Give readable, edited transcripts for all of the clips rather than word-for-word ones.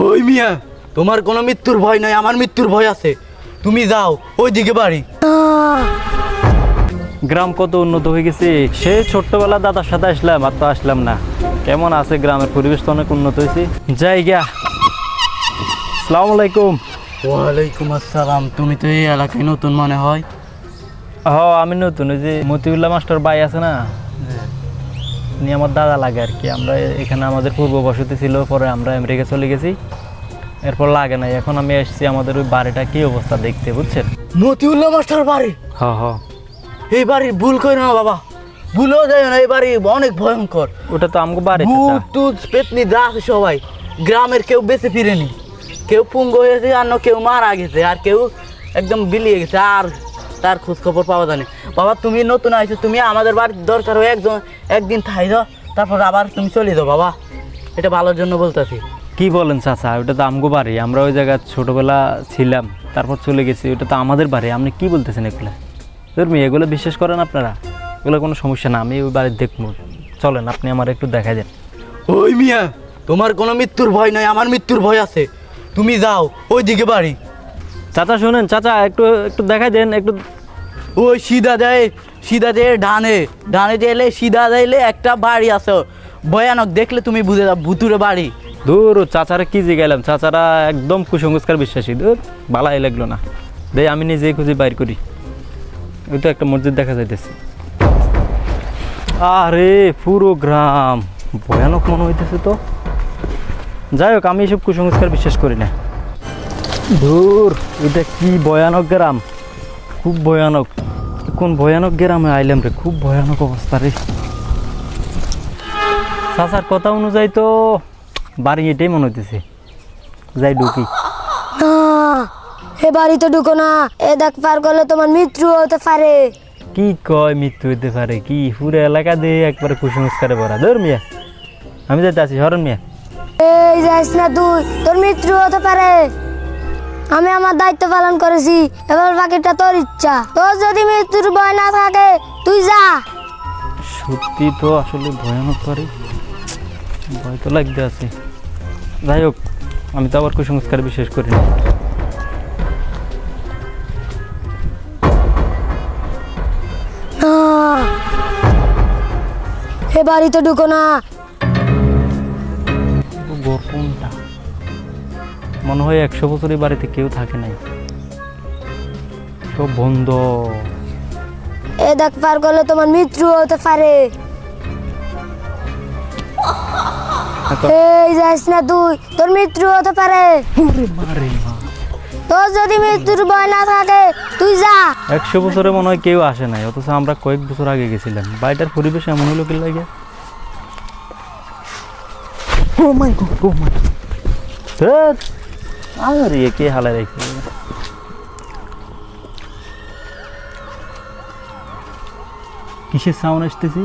ওই মিয়া, তোমার কোনো মৃত্যুর ভয় নাই, আমার মৃত্যুর ভয় আছে। তুমি যাও ওইদিকে বাড়ি। গ্রাম কত উন্নত হয়ে গেছে। সে ছোট্টবেলা দাদার সাথে আসলাম, আর তো আসলাম না। কেমন আছে গ্রামের পরিবেশ? তো অনেক উন্নত হয়েছে। যাই গিয়া। আসসালামু আলাইকুম। ওয়ালাইকুম আসসালাম। তুমি তো এই এলাকায় নতুন মনে হয়। আমি নতুন। ওই যে মতিউল্লাহ মাস্টার ভাই আছে না, উনি আমার দাদা লাগে আর কি। আমরা এখানে আমাদের পূর্ব বসতি ছিল, পরে আমরা আমেরিকা চলে গেছি, এরপর লাগে নাই। এখন আমি এসেছি আমাদের ওই বাড়িটা কি অবস্থা দেখতে, বুঝছেন? মতিউল্লাহ মাস্টার বাড়ি? হ্যাঁ। এই বাড়ি ভুল করো না বাবা, ভুলও যায় না। এই বাড়ি অনেক ভয়ঙ্কর। ওটা তো আমগো বাড়ি। ভূত টুত পেতনি যা আছে সবাই। গ্রামের কেউ বেঁচে ফিরেনি, কেউ পুঙ্গ হয়েছে, আর কেউ মারা গেছে, আর কেউ একদম বিলিয়ে গেছে, আর তার খোঁজ খবর পাওয়া যায়নি। বাবা তুমি নতুন আইছো, তুমি আমাদের বাড়ির দরকার হয় একদিন থাই দাও, তারপর আবার তুমি চলে যাও বাবা। এটা ভালোর জন্য বলতেছি। কি বলেন চাচা? ওটা তো আমগো বাড়ি, আমরা ওই জায়গায় ছোটবেলা ছিলাম, তারপর চলে গেছি। ওটা তো আমাদের বাড়ি। আপনি কি বলতেছেন এগুলো? ধর্মী এগুলো বিশ্বাস করেন আপনারা? এগুলো কোনো সমস্যা না, আমি ওই বাড়ি দেখবো। চলেন, আপনি আমার একটু দেখা দেন। ওই মিয়া, তোমার কোনো মৃত্যুর ভয় নাই, আমার মৃত্যুর ভয় আছে। তুমি যাও ওইদিকে বাড়ি। চাচা শোনেন, চাচা একটু একটু দেখাই দেন একটু। ওই সিধা দেয় ডানে এলে সিধা যাইলে একটা বাড়ি আছে ভয়ানক, দেখলে তুমি বুঝে যাও ভুতুরে বাড়ি। দূর, চাচারা কি জিগাইলাম, চাচারা একদম কুসংস্কার বিশ্বাসী। দূর, বালাই লাগলো না। দেই আমি নিজেই খুঁজে বাইর করি। ওই তো একটা মসজিদ দেখা যাইতেছে। আরে পুরো গ্রাম ভয়ানক মনে হইতেছে তো। যাই হোক, আমি এসব কুসংস্কার বিশ্বাস করি না। ধুর, এটা কি ভয়ানক গ্রাম, খুব ভয়ানক। কোন ভয়ানক গ্রামে আইলাম রে, খুব ভয়ানক অবস্থা রে। চাচার কথা অনুযায়ী তো বাড়ি এটাই মনে হইতেছে। যাই ঢুকি। এ বাড়িতে ঢুকো না, এ দেখ পার করলে তোমার মৃত্যু হতে পারে। কি কয় মৃত্যু হইতে পারে? কি পুরো এলাকা দিয়ে একবারে কুসংস্কারে ভরা। ধর মিয়া, আমি যাইতে আছি, হরণ মিয়া। এই যাইস না তুই, তোর মৃত্যু হতে পারে। আমি আমার দায়িত্ব পালন করেছি, এবার বাকিটা তোর ইচ্ছা। তোর যদি মৃত্যুর ভয় না থাকে তুই যা। সত্যি তো আসলে ভয়ানক পারে, ভয় তো লাগতে আছে। যাই হোক, আমি তো আবার কুসংস্কার বিশ্বাস করি না। এ বাড়িতে ঢুকো না। কোনটা মনে হয় 100 বছর এই বাড়িতে কেউ থাকে নাই, সব বন্ধ। এ দেখ পার করলে তোমার মৃত্যু হতে পারে। এই যাইস না তুই, তোর মৃত্যু হতে পারে। তোর যদি মৃত্যুর ভয় না থাকে তুই যা। 100 বছরে মনে হয় কেউ আসে নাই, অথচ আমরা কয়েক বছর আগে গেছিলাম। বাড়িটার পরিবেশ এমন হলো কি লাগে। ও মাই গড, ও মাই গড, আরে কে হালা রেখে। কিসের সাউন্ড আসতেছি?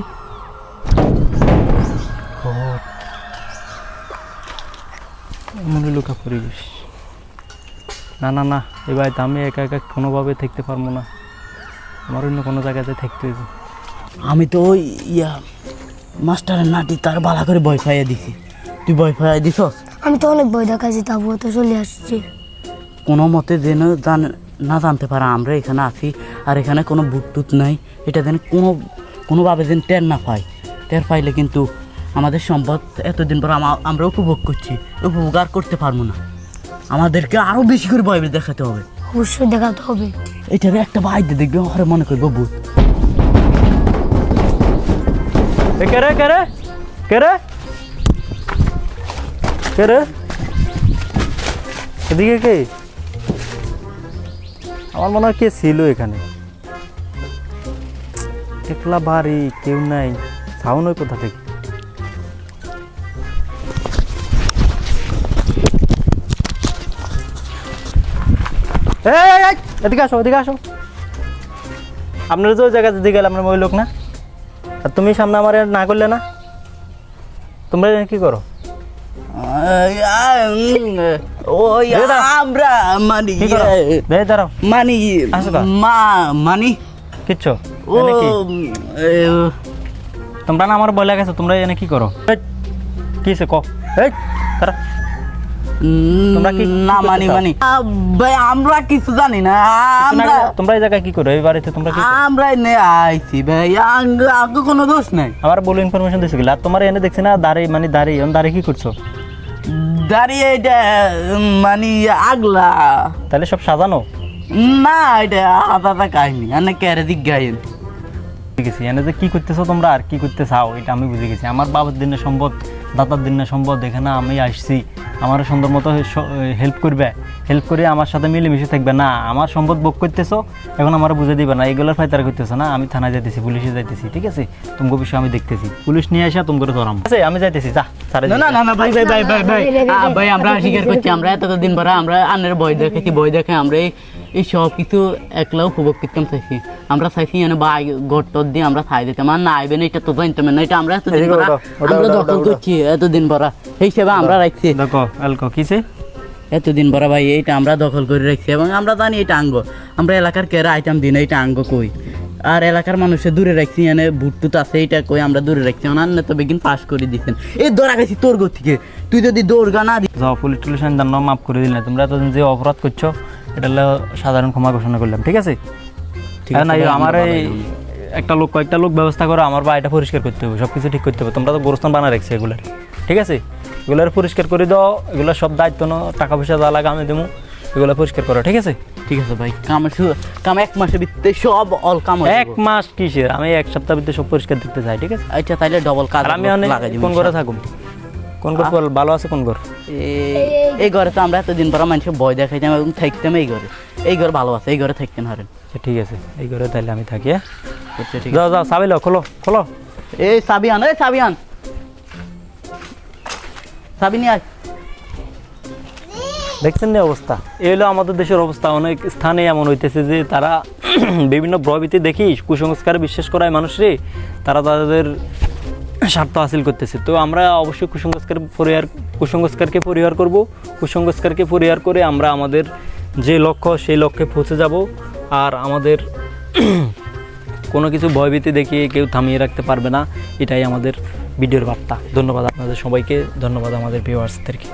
মনে লোকা পরিবেশ। না না না, এই বাড়িতে আমি একা একা কোনোভাবে থাকতে পারবো না, আমার অন্য কোনো জায়গাতে থাকতে হয়েছে। আমি তো ওই মাস্টারের নাটি তার বালা করে ভয় পাইয়া দিছি। তুই ভয় পাইয়া দিছস? আমি তো অনেক ভয় দেখাচ্ছি, তাবুও তো চলে আসছি। কোনো মতে যেন না জানতে পারে আমরা এখানে আছি, আর এখানে কোনো ভূত টুত নাই। এটা যেন কোনোভাবে যেন টের না পাই। টের পাইলে কিন্তু আমাদের সম্পদ এতদিন পর আমরা উপভোগ করছি, উপভোগ আর করতে পারবো না। আমাদেরকে আরও বেশি করে ভয় দেখাতে হবে। অবশ্যই দেখাতে হবে। এটারে একটা বাইরে দেখবে, ওখানে মনে করবো ভূত। কেরে কেরে কেরে কেরে, এদিকে কে? আমার মনে হয় কে ছিল এখানে। একলা বাড়ি, কেউ নাই, সাউন্ড ওই কোথা থেকে? এদিকে আসো, এদিকে আসো। আপনারা যে ওই জায়গাতে দিকে গেলাম, আমরা ওই লোক না। আর তুমি সামনে আমার না করলে না, তোমরা কি করো? ওই আমরা মানি দাঁড়াও, মানি মানি কিচ্ছু। ও তোমরা না আমার বলে গেছো, তোমরা এনে কি করো? কিসে ক? তোমরা কি না করতে মানি চাও? মানি ভাই আমরা কিছু জানি না আমরা তোমরা এই জায়গায় কি করো এই বাড়িতে তোমরা কি করো? আমরা এনে আইছি ভাই আগে কোনো দোষ নাই। আমার বলে ইনফরমেশন দিছে গেল আর তোমার এনে দেখছি না দাঁড়িয়ে কি করছো? দাঁড়িয়ে এটা মানে আগলা তাহলে সব সাজানো না এটা আলাদা কাহিনী আর না ক্যারে দিক গাইন ঠিক আছে। এনে যে কি করতেছো তোমরা আর কি করতে চাও এটা আমি বুঝে গেছি। আমার বাবার দিনের সম্পদ দাদার দিনের সম্পদ এখানে আমি আসছি, আমার সুন্দর মতো হেল্প করবে, হেল্প করে আমার সাথে মিলেমিশে থাকবে না। আমার সম্পদ ভোগ করতেছো, এখন আমার বুঝে দিবে না, এগুলোর ফায়দারা করতেছো না। আমি থানায় যাইতেছি, পুলিশে যাইতেছি, ঠিক আছে? তোমাকে বিষয় আমি দেখতেছি, পুলিশ নিয়ে আসা তোমাকে ধরাম, ঠিক আছে? আমি যাইতেছি, যা সারে না না না না ভাই ভাই ভাই ভাই ভাই ভাই আমরা স্বীকার করছি আমরা এতদিন পরে আমরা আন্নের ভয় দেখেছি, ভয় দেখে আমরা এই সব কিছু একলা উপভোগ করতাম চাইছি। আমরা চাইছি এনে ভাই গট্টর দিয়ে আমরা খাই দিতাম আর না আইবেন এটা তো জানতাম না, এটা আমরা এতদিন পরে আমরা দখল করছি এতদিন পরে এই হিসেবে আমরা রাখছি। দেখো এলকো কিছে এতদিন পরে ভাই এইটা আমরা দখল করে রাখছি এবং আমরা জানি এটা আঙ্গ, আমরা এলাকার কেরা আইটাম দিন এইটা আঙ্গ কই আর এলাকার মানুষের দূরে রাখছি, এনে ভুট্টুত আছে এইটা কই আমরা দূরে রাখছি। অনান্য তো বেগিন পাস করে দিচ্ছেন এই দৌড়া গেছি তোর গো থেকে, তুই যদি দৌড়গা না দিস যাও পুলিশ টুলিশ জানো মাফ করে দিলে। তোমরা এতদিন যে অপরাধ করছো এটা হলো সাধারণ ক্ষমা ঘোষণা করলাম, ঠিক আছে? না আমার এই কয়েকটা লোক ব্যবস্থা করো, আমার বাড়িটা পরিষ্কার করতে হবে, সব কিছু ঠিক করতে হবে। তোমরা তো গোরস্থান বানা রাখছি এগুলার, ঠিক আছে? এগুলার পরিষ্কার করে দাও, এগুলো সব দায়িত্ব নাও, টাকা পয়সা যা লাগে আমি দেবো, এগুলো পরিষ্কার করো, ঠিক আছে? ঠিক আছে ভাই কাম এক মাসের ভিতরে সব অল কাম হয়ে এক মাস কিসের, আমি এক সপ্তাহ ভিতরে সব পরিষ্কার দেখতে চাই, ঠিক আছে? আচ্ছা তাইলে ডবল কাজ আর আমি লাগাই দিব। কোন ঘরে থাকুম, কোন ঘর ভালো আছে, কোন ঘর? এই ঘরে তো আমরা এতদিন পর মানুষের ভয় দেখাইতাম এবং থাকতাম এই ঘর ভালো আছে, এই ঘরে থাকতেন হারেন। আচ্ছা ঠিক আছে, এই ঘরে তাহলে আমি থাকি, হ্যাঁ? আচ্ছা ঠিক যাও যাও চাবি লো, খোলো খোলো, এই চাবি আন, এই চাবি আন, চাবি নিয়ে আয়। দেখছেন না অবস্থা? এই হলো আমাদের দেশের অবস্থা। অনেক স্থানে এমন হইতেছে যে তারা বিভিন্ন ভয়ভীতি দেখি কুসংস্কারে বিশ্বাস করায় মানুষরে, তারা তাদের স্বার্থ হাসিল করতেছে। তো আমরা অবশ্যই কুসংস্কারকে পরিহার করব, কুসংস্কারকে পরিহার করে আমরা আমাদের যে লক্ষ্য সেই লক্ষ্যে পৌঁছে যাব। আর আমাদের কোনো কিছু ভয়ভীতি দেখিয়ে কেউ থামিয়ে রাখতে পারবে না, এটাই আমাদের ভিডিওর বার্তা। ধন্যবাদ আপনাদের সবাইকে, ধন্যবাদ আমাদের ভিউয়ার্সদেরকে।